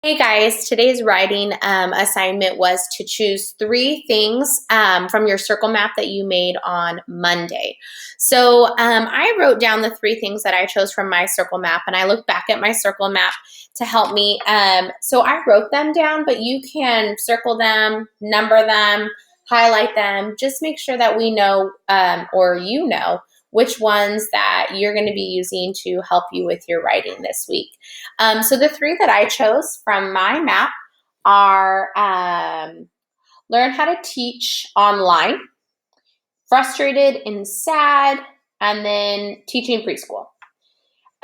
Hey guys, today's writing assignment was to choose three things from your circle map that you made on Monday. So I wrote down the three things that I chose from my circle map, and I looked back at my circle map to help me. So I wrote them down, but you can circle them, number them, highlight them. Just make sure that we know, or you know, which ones that you're going to be using to help you with your writing this week. So the three that I chose from my map are learn how to teach online, frustrated and sad, and then teaching preschool.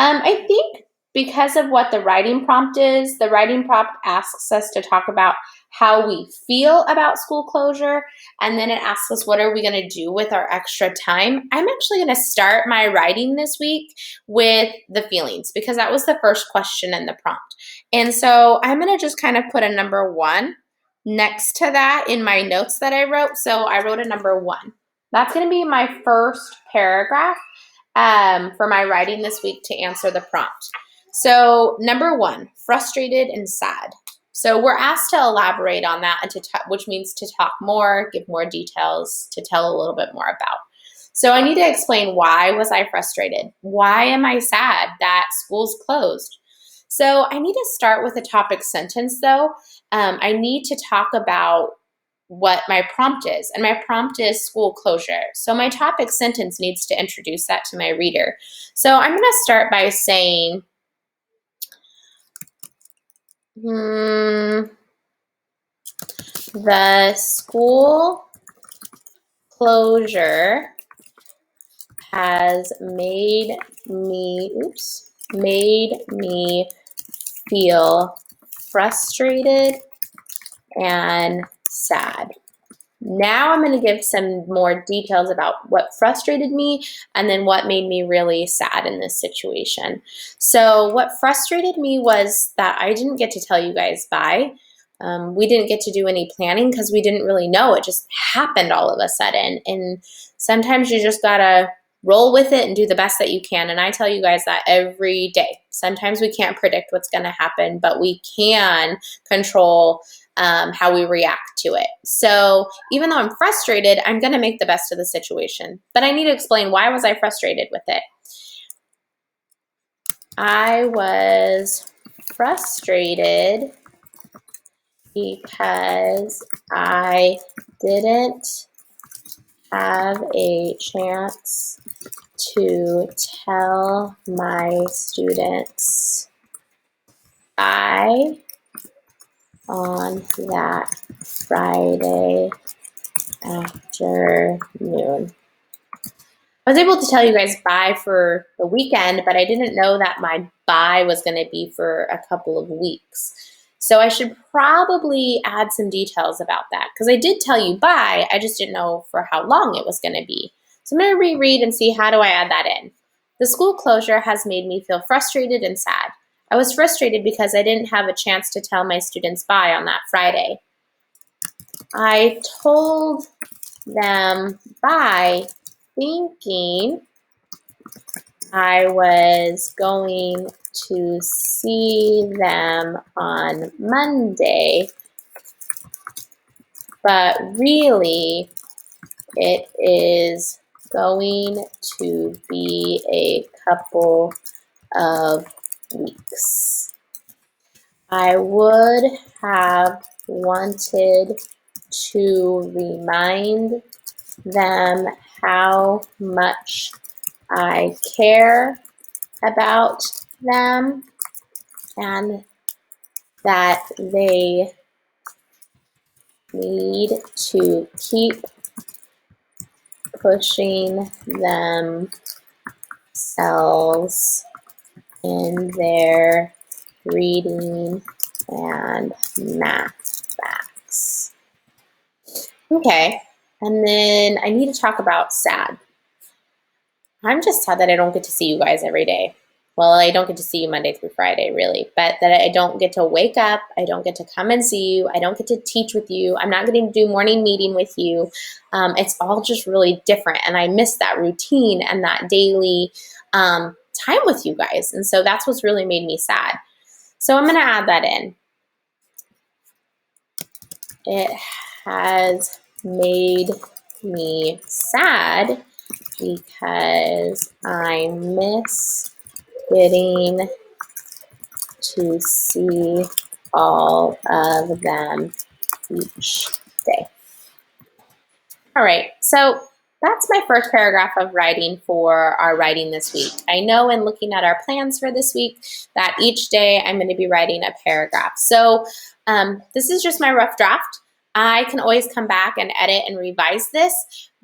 I think because of what the writing prompt is, the writing prompt asks us to talk about how we feel about school closure, and then it asks us what are we going to do with our extra time. I'm actually going to start my writing this week with the feelings because that was the first question in the prompt. And so I'm going to just kind of put a number one next to that in my notes that I wrote. So I wrote a number one. That's going to be my first paragraph for my writing this week to answer the prompt. So number one, frustrated and sad. So we're asked to elaborate on that, and which means to talk more, give more details, to tell a little bit more about. So I need to explain why was I frustrated? Why am I sad that school's closed? So I need to start with a topic sentence though. I need to talk about what my prompt is, and my prompt is school closure. So my topic sentence needs to introduce that to my reader. So I'm going to start by saying, the school closure has made me feel frustrated and sad. Now I'm going to give some more details about what frustrated me and then what made me really sad in this situation. So what frustrated me was that I didn't get to tell you guys bye. We didn't get to do any planning because we didn't really know. It just happened all of a sudden. And sometimes you just got to roll with it and do the best that you can. And I tell you guys that every day. Sometimes we can't predict what's going to happen, but we can control how we react to it. So even though I'm frustrated, I'm going to make the best of the situation. But I need to explain, why was I frustrated with it? I was frustrated because I didn't have a chance to tell my students bye on that Friday afternoon. I was able to tell you guys bye for the weekend, but I didn't know that my bye was going to be for a couple of weeks. So I should probably add some details about that because I did tell you bye, I just didn't know for how long it was going to be. So I'm going to reread and see how do I add that in. The school closure has made me feel frustrated and sad. I was frustrated because I didn't have a chance to tell my students bye on that Friday. I told them bye thinking I was going to see them on Monday, but really it is going to be a couple of weeks. I would have wanted to remind them how much I care about them and that they need to keep pushing themselves in their reading and math facts. Okay, and then I need to talk about sad. I'm just sad that I don't get to see you guys every day. Well, I don't get to see you Monday through Friday, really, but that I don't get to wake up, I don't get to come and see you, I don't get to teach with you, I'm not getting to do morning meeting with you. It's all just really different, and I miss that routine and that daily time with you guys, and so that's what's really made me sad. So I'm going to add that in. It has made me sad because I miss getting to see all of them each day. All right, so that's my first paragraph of writing for our writing this week. I know in looking at our plans for this week that each day I'm going to be writing a paragraph. So this is just my rough draft. I can always come back and edit and revise this,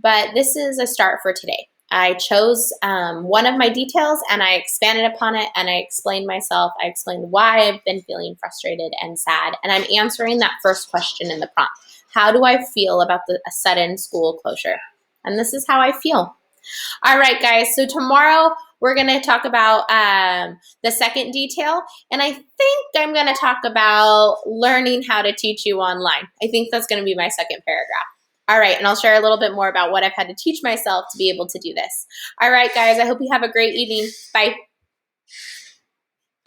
but this is a start for today. I chose one of my details and I expanded upon it and I explained myself. I explained why I've been feeling frustrated and sad, and I'm answering that first question in the prompt. How do I feel about the sudden school closure? And this is how I feel. All right, guys. So tomorrow we're going to talk about the second detail. And I think I'm going to talk about learning how to teach you online. I think that's going to be my second paragraph. All right. And I'll share a little bit more about what I've had to teach myself to be able to do this. All right, guys. I hope you have a great evening. Bye.